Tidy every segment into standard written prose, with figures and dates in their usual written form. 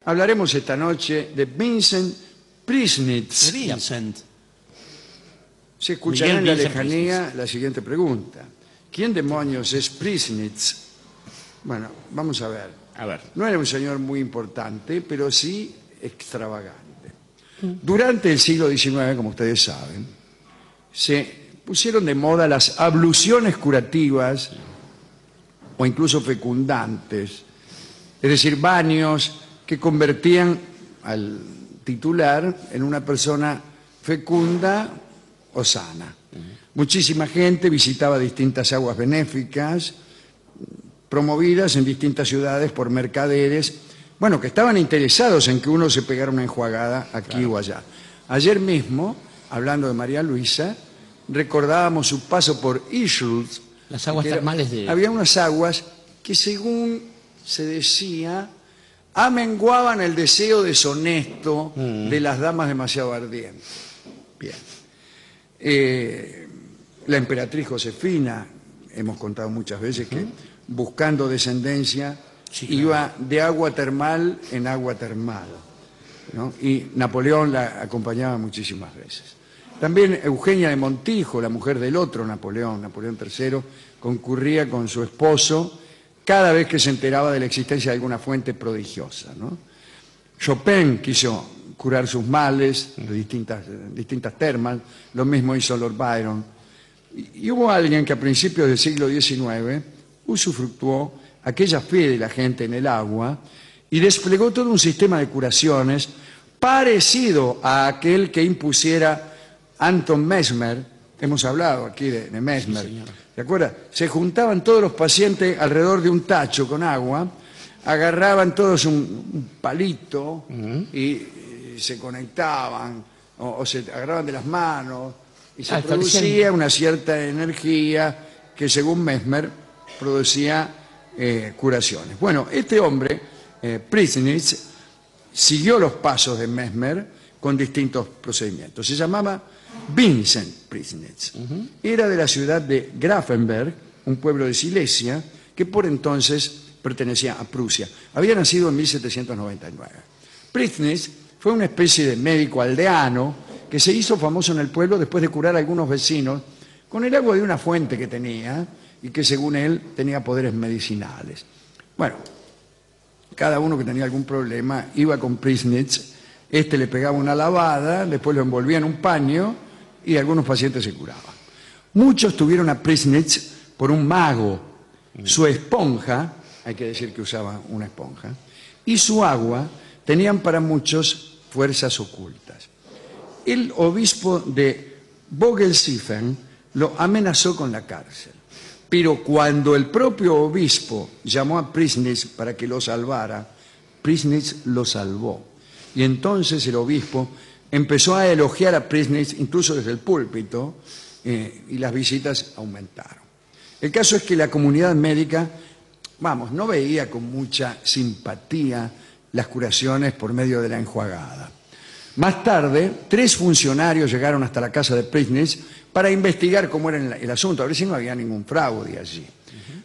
Hablaremos esta noche de Vincent Priesnitz. Vincent. Se escuchará Miguel en la Vincent lejanía la siguiente pregunta. ¿Quién demonios es Priesnitz? Bueno, vamos a ver. A ver. No era un señor muy importante, pero sí extravagante. Durante el siglo XIX, como ustedes saben, se pusieron de moda las abluciones curativas o incluso fecundantes, es decir, baños que convertían al titular en una persona fecunda o sana. Muchísima gente visitaba distintas aguas benéficas, promovidas en distintas ciudades por mercaderes, bueno, que estaban interesados en que uno se pegara una enjuagada aquí o allá. Ayer mismo, hablando de María Luisa, recordábamos su paso por Ischls. Las aguas termales de... Había unas aguas que, según se decía, amenguaban el deseo deshonesto de las damas demasiado ardientes. Bien. La emperatriz Josefina, hemos contado muchas veces que buscando descendencia iba de agua termal en agua termal, ¿no? Y Napoleón la acompañaba muchísimas veces. También Eugenia de Montijo, la mujer del otro Napoleón, Napoleón III, concurría con su esposo cada vez que se enteraba de la existencia de alguna fuente prodigiosa, ¿no? Chopin quiso curar sus males de distintas termas, lo mismo hizo Lord Byron. Y hubo alguien que a principios del siglo XIX usufructuó aquella fe de la gente en el agua y desplegó todo un sistema de curaciones parecido a aquel que impusiera Anton Mesmer. Hemos hablado aquí de Mesmer. Sí, ¿Se acuerda? Se juntaban todos los pacientes alrededor de un tacho con agua, agarraban todos un palito y se conectaban o se agarraban de las manos y se producía una cierta energía que, según Mesmer, producía curaciones. Bueno, este hombre, Priesnitz, siguió los pasos de Mesmer con distintos procedimientos. Se llamaba Vincent Priesnitz. Era de la ciudad de Grafenberg, un pueblo de Silesia, que por entonces pertenecía a Prusia. Había nacido en 1799. Priesnitz fue una especie de médico aldeano que se hizo famoso en el pueblo después de curar a algunos vecinos con el agua de una fuente que tenía y que, según él, tenía poderes medicinales. Bueno, cada uno que tenía algún problema iba con Priesnitz, este le pegaba una lavada, después lo envolvía en un paño y algunos pacientes se curaban. Muchos tuvieron a Priesnitz por un mago. Su esponja, hay que decir que usaba una esponja, y su agua tenían para muchos fuerzas ocultas. El obispo de Vogelsiffen lo amenazó con la cárcel. Pero cuando el propio obispo llamó a Priesnitz para que lo salvara, Priesnitz lo salvó. Y entonces el obispo empezó a elogiar a Priesnitz incluso desde el púlpito y las visitas aumentaron. El caso es que la comunidad médica, no veía con mucha simpatía las curaciones por medio de la enjuagada. Más tarde, 3 funcionarios llegaron hasta la casa de Priesnitz para investigar cómo era el asunto, a ver si no había ningún fraude allí.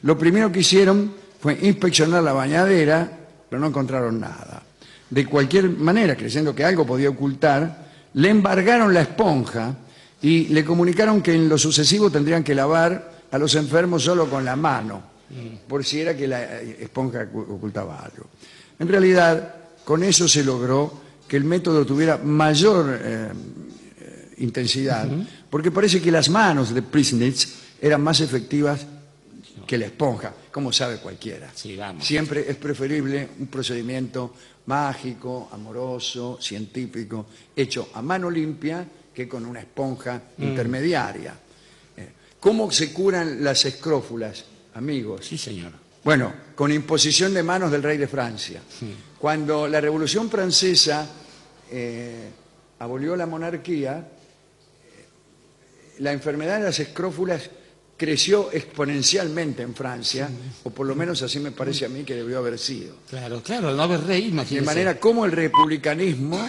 Lo primero que hicieron fue inspeccionar la bañadera, pero no encontraron nada. De cualquier manera, creyendo que algo podía ocultar, le embargaron la esponja y le comunicaron que en lo sucesivo tendrían que lavar a los enfermos solo con la mano, por si era que la esponja ocultaba algo. En realidad, con eso se logró que el método tuviera mayor intensidad, porque parece que las manos de Priesnitz eran más efectivas que la esponja, como sabe cualquiera. Sí, vamos. Siempre es preferible un procedimiento mágico, amoroso, científico, hecho a mano limpia que con una esponja intermediaria. ¿Cómo se curan las escrófulas, amigos? Sí, señor. Bueno, con imposición de manos del rey de Francia. Cuando la Revolución Francesa abolió la monarquía, la enfermedad de las escrófulas creció exponencialmente en Francia, o por lo menos así me parece a mí que debió haber sido. Claro, claro, no haber rey, imagínese. De manera como el republicanismo,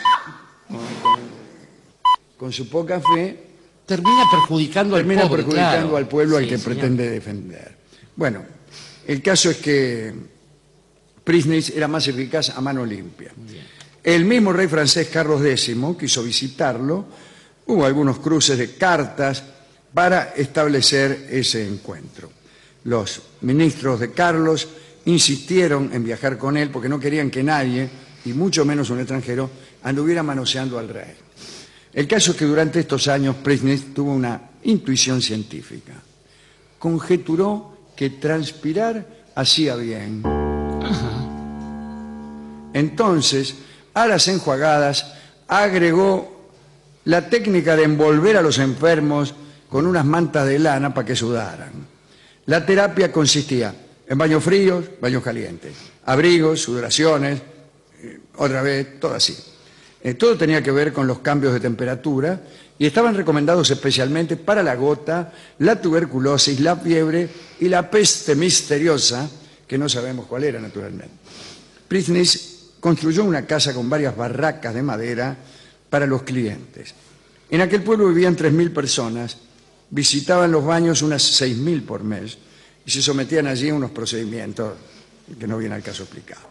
con su poca fe, termina perjudicando al pobre, claro, al pueblo al que señor. pretende defender. Bueno, el caso es que Prysnitz era más eficaz a mano limpia. El mismo rey francés Carlos X quiso visitarlo. Hubo algunos cruces de cartas para establecer ese encuentro. Los ministros de Carlos insistieron en viajar con él porque no querían que nadie, y mucho menos un extranjero, anduviera manoseando al rey. El caso es que durante estos años Prysnitz tuvo una intuición científica. Conjeturó que transpirar hacía bien. Entonces, a las enjuagadas agregó la técnica de envolver a los enfermos con unas mantas de lana para que sudaran. La terapia consistía en baños fríos, baños calientes, abrigos, sudoraciones, otra vez, todo así. Todo tenía que ver con los cambios de temperatura y estaban recomendados especialmente para la gota, la tuberculosis, la fiebre y la peste misteriosa, que no sabemos cuál era naturalmente. Prysnitz construyó una casa con varias barracas de madera para los clientes. En aquel pueblo vivían 3.000 personas, visitaban los baños unas 6.000 por mes y se sometían allí a unos procedimientos que no viene al caso explicado.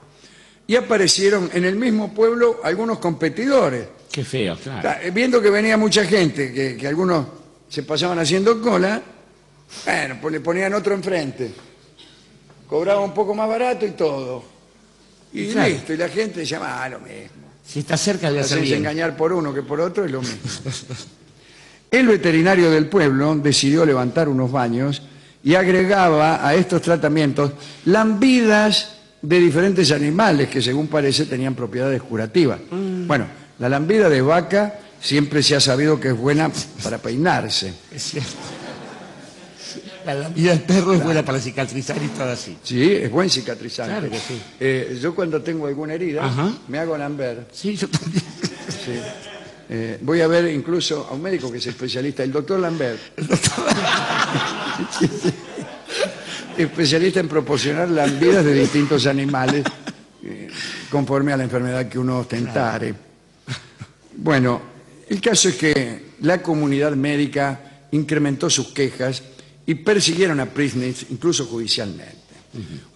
Y aparecieron en el mismo pueblo algunos competidores. Qué feo, claro. Viendo que venía mucha gente, que algunos se pasaban haciendo cola, bueno, pues le ponían otro enfrente. Cobraba un poco más barato y todo. Y claro, listo, y la gente decía, lo mismo. Si está cerca de hacer bien. Engañar por uno que por otro es lo mismo. El veterinario del pueblo decidió levantar unos baños y agregaba a estos tratamientos lambidas de diferentes animales que, según parece, tenían propiedades curativas. Bueno, la lambida de vaca siempre se ha sabido que es buena para peinarse. Es cierto. La lambida del perro es buena para cicatrizar y todo así. Sí, es buen cicatrizante. Claro que sí. Yo cuando tengo alguna herida, me hago lamber. Sí, yo también. Sí. Voy a ver incluso a un médico que es especialista, el doctor Lambert. Especialista en proporcionar lambidas de distintos animales conforme a la enfermedad que uno ostentare. Bueno, el caso es que la comunidad médica incrementó sus quejas y persiguieron a Prysnitz incluso judicialmente.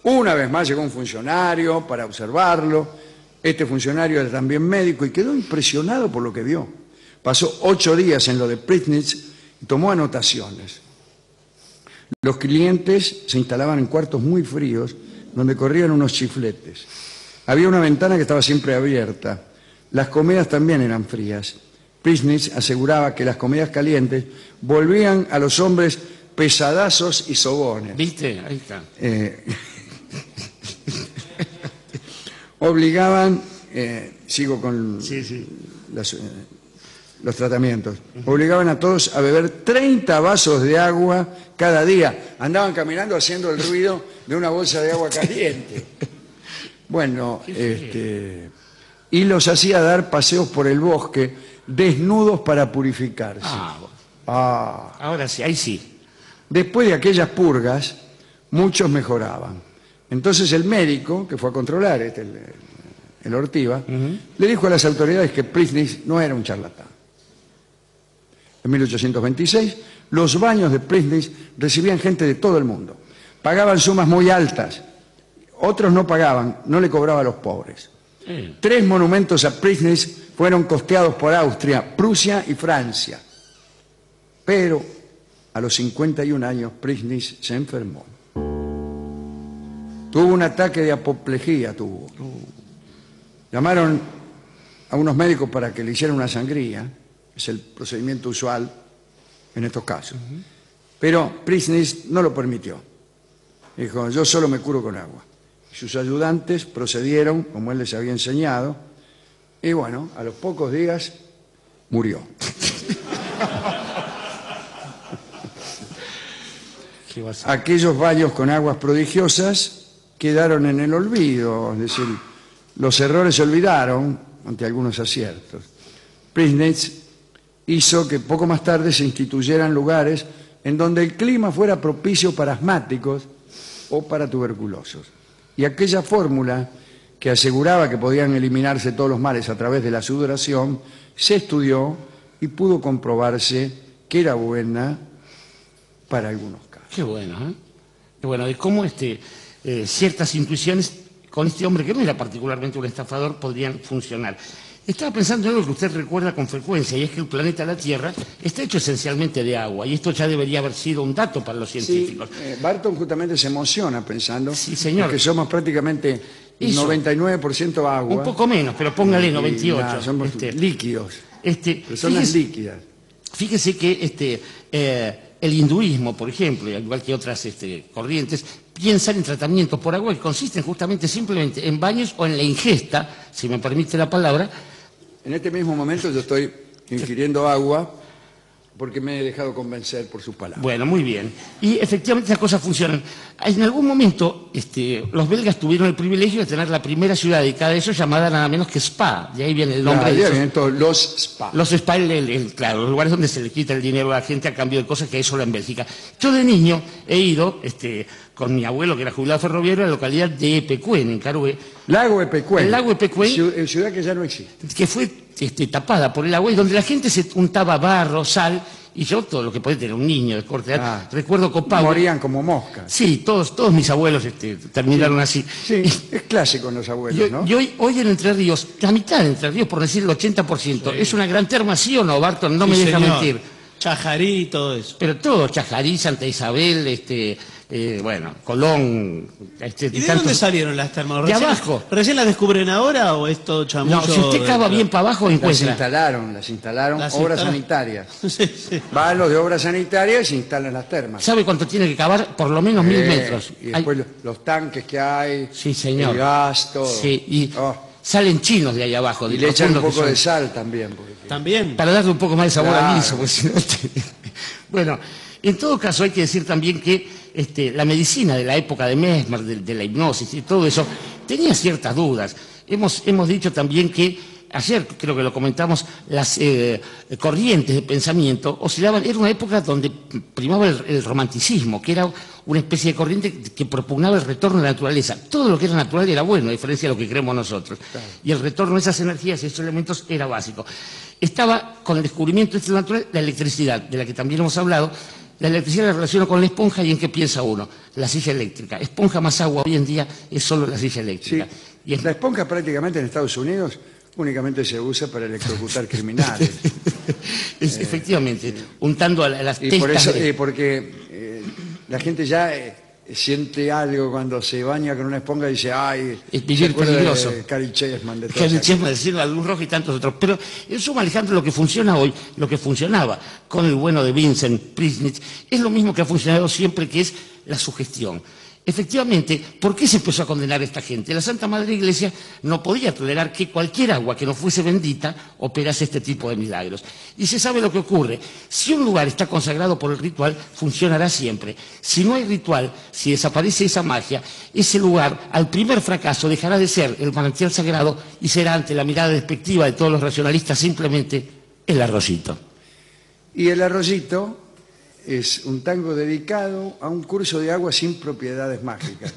Una vez más llegó un funcionario para observarlo. Este funcionario era también médico y quedó impresionado por lo que vio. Pasó 8 días en lo de Prysnitz y tomó anotaciones. Los clientes se instalaban en cuartos muy fríos donde corrían unos chifletes. Había una ventana que estaba siempre abierta. Las comidas también eran frías. Prysnitz aseguraba que las comidas calientes volvían a los hombres pesadazos y sobones. ¿Viste? Ahí está. Obligaban, sigo con los tratamientos, obligaban a todos a beber 30 vasos de agua cada día. Andaban caminando haciendo el ruido de una bolsa de agua caliente. Bueno, y los hacía dar paseos por el bosque desnudos para purificarse. Ahora sí, ahí sí. Después de aquellas purgas, muchos mejoraban. Entonces el médico, que fue a controlar el Ortiva, le dijo a las autoridades que Prysnitz no era un charlatán. En 1826, los baños de Prysnitz recibían gente de todo el mundo. Pagaban sumas muy altas. Otros no pagaban, no le cobraba a los pobres. 3 monumentos a Prysnitz fueron costeados por Austria, Prusia y Francia. Pero a los 51 años Prysnitz se enfermó. Tuvo un ataque de apoplejía. Llamaron a unos médicos para que le hicieran una sangría. Es el procedimiento usual en estos casos. Pero Prysnitz no lo permitió. Dijo, yo solo me curo con agua. Sus ayudantes procedieron como él les había enseñado. Y bueno, a los pocos días murió. Aquellos baños con aguas prodigiosas quedaron en el olvido, es decir, los errores se olvidaron ante algunos aciertos. Prysnitz hizo que poco más tarde se instituyeran lugares en donde el clima fuera propicio para asmáticos o para tuberculosos. Y aquella fórmula que aseguraba que podían eliminarse todos los males a través de la sudoración se estudió y pudo comprobarse que era buena para algunos casos. Qué bueno, ¿eh? Qué bueno, de cómo ciertas intuiciones con este hombre que no era particularmente un estafador podrían funcionar. Estaba pensando en algo que usted recuerda con frecuencia, y es que el planeta la Tierra está hecho esencialmente de agua, y esto ya debería haber sido un dato para los científicos. Sí, Barton justamente se emociona pensando Sí, señor. que somos prácticamente Eso. 99% agua. Un poco menos, pero póngale y 98. nada, somos líquidos, personas líquidas. Fíjese que el hinduismo, por ejemplo, y al igual que otras corrientes, piensan en tratamientos por agua que consisten justamente simplemente en baños o en la ingesta, si me permite la palabra. En este mismo momento yo estoy ingiriendo agua porque me he dejado convencer por sus palabras. Bueno, muy bien. Y efectivamente las cosas funcionan. En algún momento los belgas tuvieron el privilegio de tener la primera ciudad dedicada a eso, llamada nada menos que Spa. De ahí viene el nombre de Ya esos. vienen todos los spa. Los spa, claro, los lugares donde se le quita el dinero a la gente a cambio de cosas que hay solo en Bélgica. Yo de niño he ido con mi abuelo, que era jubilado ferroviario, a la localidad de Epecuén, en Carué. Lago Epecuén. El lago Epecuén. Ciudad que ya no existe. Que fue tapada por el agua y donde la gente se untaba barro, sal, y yo todo lo que podía tener un niño de corta edad, recuerdo Copagua. Morían como moscas. Sí, todos mis abuelos terminaron así. Sí, es clásico en los abuelos, ¿no? Y hoy en Entre Ríos, la mitad de Entre Ríos, por decir el 80%, es una gran terma, ¿sí o no, Barton? No me deja mentir. Chajarí y todo eso. Pero todo, Chajarí, Santa Isabel, Colón. ¿Y de dónde salieron las termas? De abajo. ¿Recién las descubren ahora o es todo chamullo? No, si usted cava bien para abajo encuentra. Las instalaron obras sanitarias. Sí. Va a los de obras sanitarias y se instalan las termas. ¿Sabe cuánto tiene que cavar? Por lo menos 1000 metros. Y después los tanques que hay, sí, señor. el gas, todo. Sí, y salen chinos de ahí abajo. Y le echan un poco de sal también. ¿También? Para darle un poco más de sabor Claro. al guiso. Pues, si no, Bueno, en todo caso hay que decir también que la medicina de la época de Mesmer, de la hipnosis y todo eso, tenía ciertas dudas. Hemos dicho también que, ayer creo que lo comentamos, las corrientes de pensamiento oscilaban. Era una época donde primaba el romanticismo, que era una especie de corriente que propugnaba el retorno a la naturaleza. Todo lo que era natural era bueno, a diferencia de lo que creemos nosotros. Claro. Y el retorno a esas energías y esos elementos era básico. Estaba con el descubrimiento de natural la electricidad, de la que también hemos hablado. La electricidad la relaciona con la esponja, y ¿en qué piensa uno? La silla eléctrica. Esponja más agua hoy en día es solo la silla eléctrica. Sí. La esponja prácticamente en Estados Unidos únicamente se usa para electrocutar criminales. Efectivamente, untando a las y testas. por eso, porque la gente ya siente algo cuando se baña con una esponja y dice, ay, es vivir peligroso. Cary Chessman, de Cary Chessman, de Silva Luz Roja y tantos otros. Pero en suma, Alejandro, lo que funciona hoy, lo que funcionaba con el bueno de Vincent Priesnitz, es lo mismo que ha funcionado siempre, que es la sugestión. Efectivamente, ¿por qué se empezó a condenar a esta gente? La Santa Madre Iglesia no podía tolerar que cualquier agua que no fuese bendita operase este tipo de milagros. Y se sabe lo que ocurre. Si un lugar está consagrado por el ritual, funcionará siempre. Si no hay ritual, si desaparece esa magia, ese lugar, al primer fracaso, dejará de ser el manantial sagrado y será, ante la mirada despectiva de todos los racionalistas, simplemente el arroyito. Y el arroyito es un tango dedicado a un curso de agua sin propiedades mágicas.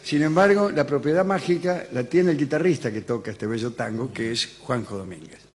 Sin embargo, la propiedad mágica la tiene el guitarrista que toca este bello tango, que es Juanjo Domínguez.